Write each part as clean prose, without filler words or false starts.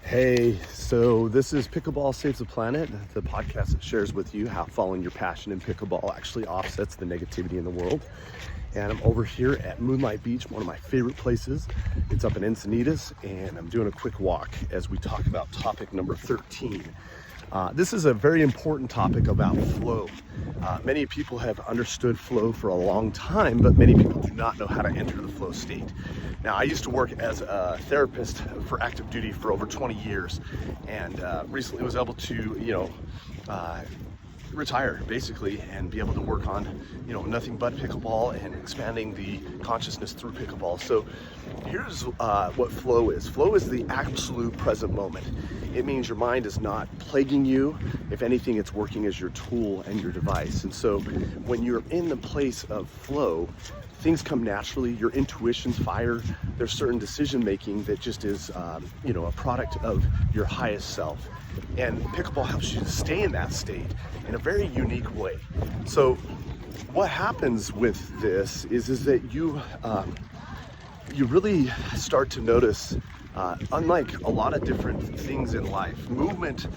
Hey, so this is Pickleball Saves the Planet, the podcast that shares with you how following your passion in pickleball actually offsets the negativity in the world. And I'm over here at Moonlight Beach, one of my favorite places. It's up in Encinitas, and I'm doing a quick walk as we talk about topic number 13. This is a very important topic about flow. Many people have understood flow for a long time, but many people do not know how to enter the flow state. Now, I used to work as a therapist for active duty for over 20 years, and recently was able to, retire basically and be able to work on nothing but pickleball and expanding the consciousness through pickleball. So here's what flow is. Flow is the absolute present moment. It means your mind is not plaguing you. If anything, it's working as your tool and your device. And so when you're in the place of flow, things come naturally, your intuitions fire. There's certain decision making that just is a product of your highest self. And pickleball helps you to stay in that state in a very unique way. So what happens with this is that you really start to notice, unlike a lot of different things in life, movement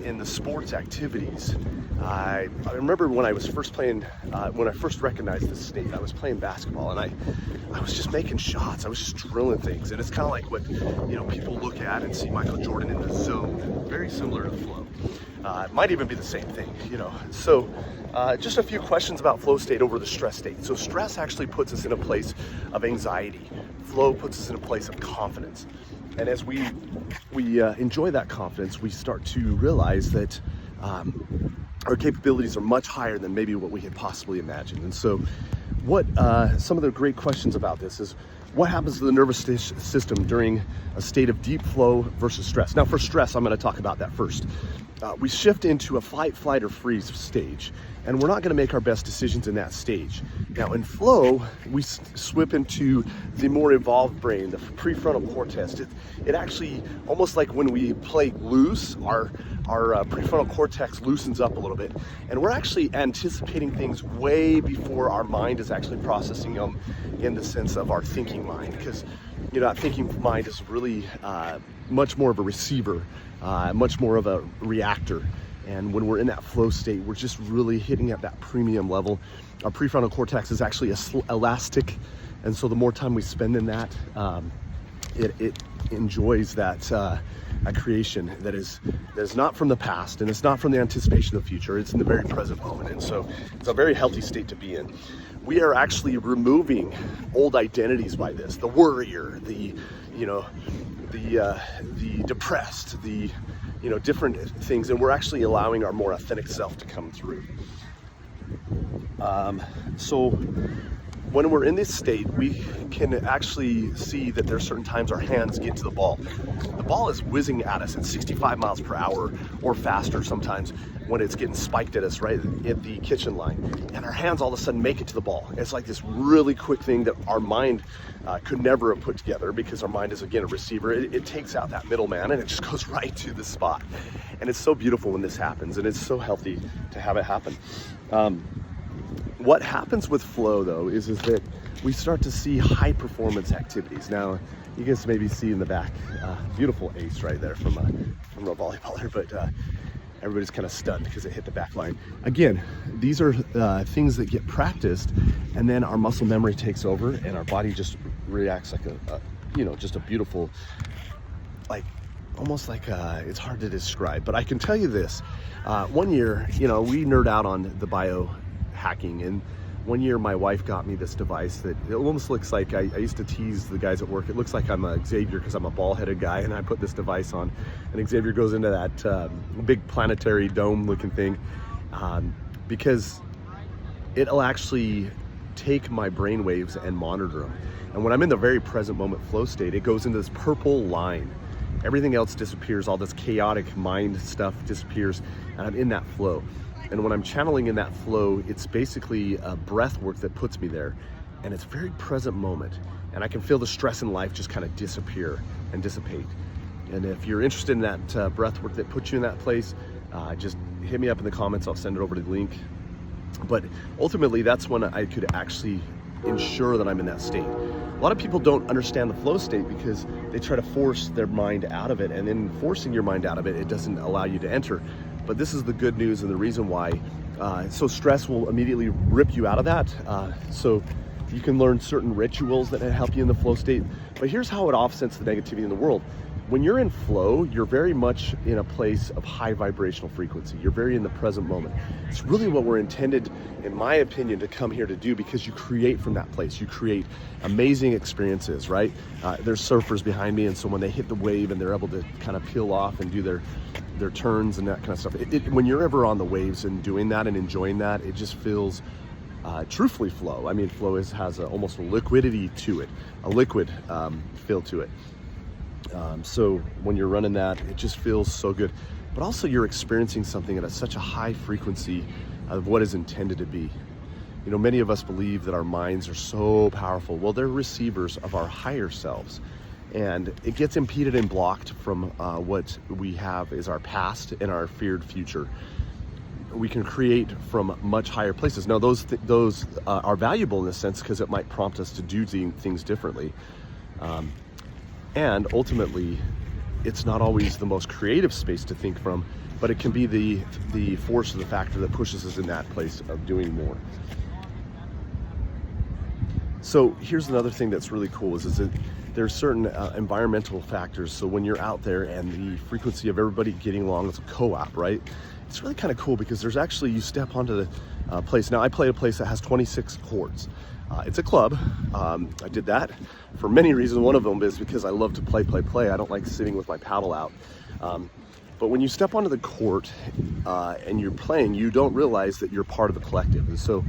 in the sports activities. I remember when I was first playing, when I first recognized this state, I was playing basketball, and I was just making shots. I was just drilling things, and it's kind of like what people look at and see Michael Jordan in the zone. Very similar to flow. It might even be the same thing, So just a few questions about flow state over the stress state. So stress actually puts us in a place of anxiety. Flow puts us in a place of confidence. And as we enjoy that confidence, we start to realize that our capabilities are much higher than maybe what we had possibly imagined. And so what some of the great questions about this is, what happens to the nervous system during a state of deep flow versus stress? Now for stress, I'm going to talk about that first. We shift into a fight, flight, or freeze stage, and we're not going to make our best decisions in that stage. Now in flow, we swip into the more evolved brain, the prefrontal cortex. It actually, almost like when we play loose, our prefrontal cortex loosens up a little bit, and we're actually anticipating things way before our mind is actually processing them in the sense of our thinking mind, because that thinking mind is really much more of a receiver, much more of a reactor. And when we're in that flow state, we're just really hitting at that premium level. Our prefrontal cortex is actually elastic, and so the more time we spend in that, it enjoys that a creation that is not from the past, and it's not from the anticipation of the future. It's in the very present moment, and so it's a very healthy state to be in. We are actually removing old identities by this: the worrier, the depressed, the different things, and we're actually allowing our more authentic self to come through. So when we're in this state, we can actually see that there's certain times our hands get to the ball. The ball is whizzing at us at 65 miles per hour or faster sometimes when it's getting spiked at us right at the kitchen line. And our hands all of a sudden make it to the ball. It's like this really quick thing that our mind could never have put together, because our mind is, again, a receiver. It takes out that middleman and it just goes right to the spot. And it's so beautiful when this happens, and it's so healthy to have it happen. What happens with flow, though, is that we start to see high performance activities. Now, you guys maybe see in the back, beautiful ace right there from a volleyballer, but everybody's kind of stunned because it hit the back line. Again, these are things that get practiced, and then our muscle memory takes over, and our body just reacts like just a beautiful, almost like it's hard to describe. But I can tell you this: one year, we nerd out on the biohacking, and one year my wife got me this device that it almost looks like, I used to tease the guys at work, it looks like I'm a Xavier because I'm a ball-headed guy, and I put this device on, and Xavier goes into that big planetary dome looking thing, because it'll actually take my brain waves and monitor them. And when I'm in the very present moment flow state, it goes into this purple line. Everything else disappears, all this chaotic mind stuff disappears, and I'm in that flow. And when I'm channeling in that flow, it's basically a breath work that puts me there. And it's very present moment. And I can feel the stress in life just kind of disappear and dissipate. And if you're interested in that breath work that puts you in that place, just hit me up in the comments. I'll send it over to the link. But ultimately, that's when I could actually ensure that I'm in that state. A lot of people don't understand the flow state because they try to force their mind out of it, and then forcing your mind out of it, it doesn't allow you to enter. But this is the good news and the reason why. So stress will immediately rip you out of that. So you can learn certain rituals that help you in the flow state. But here's how it offsets the negativity in the world. When you're in flow, you're very much in a place of high vibrational frequency. You're very in the present moment. It's really what we're intended, in my opinion, to come here to do, because you create from that place. You create amazing experiences, right? There's surfers behind me, and so when they hit the wave and they're able to kind of peel off and do their turns and that kind of stuff, when you're ever on the waves and doing that and enjoying that, it just feels truthfully flow. I mean, flow has almost a liquidity to it, a liquid feel to it. So when you're running that, it just feels so good. But also you're experiencing something at such a high frequency of what is intended to be. You know, many of us believe that our minds are so powerful. Well, they're receivers of our higher selves. And it gets impeded and blocked from what we have is our past and our feared future. We can create from much higher places. Now, those are valuable in a sense because it might prompt us to do things differently. And ultimately, it's not always the most creative space to think from, but it can be the force or the factor that pushes us in that place of doing more. So here's another thing that's really cool is that there's certain environmental factors. So when you're out there and the frequency of everybody getting along as a co-op, right? It's really kind of cool because there's actually, you step onto the place. Now I play a place that has 26 courts. It's a club. I did that for many reasons. One of them is because I love to play. I don't like sitting with my paddle out. But when you step onto the court and you're playing, you don't realize that you're part of the collective. And so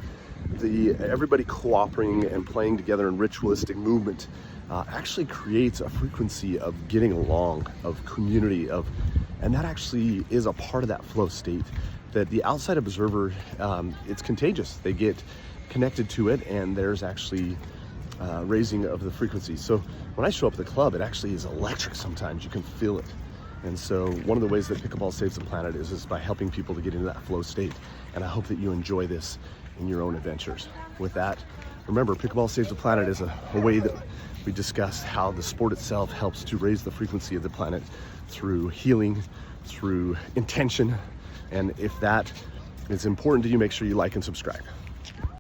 everybody cooperating and playing together in ritualistic movement actually creates a frequency of getting along, of community, and that actually is a part of that flow state that the outside observer, it's contagious. They get connected to it, and there's actually raising of the frequency. So when I show up at the club, it actually is electric sometimes. You can feel it. And so one of the ways that Pickleball Saves the Planet is by helping people to get into that flow state. And I hope that you enjoy this in your own adventures. With that, remember, Pickleball Saves the Planet is a way that we discuss how the sport itself helps to raise the frequency of the planet through healing, through intention. And if that is important to you, make sure you like and subscribe.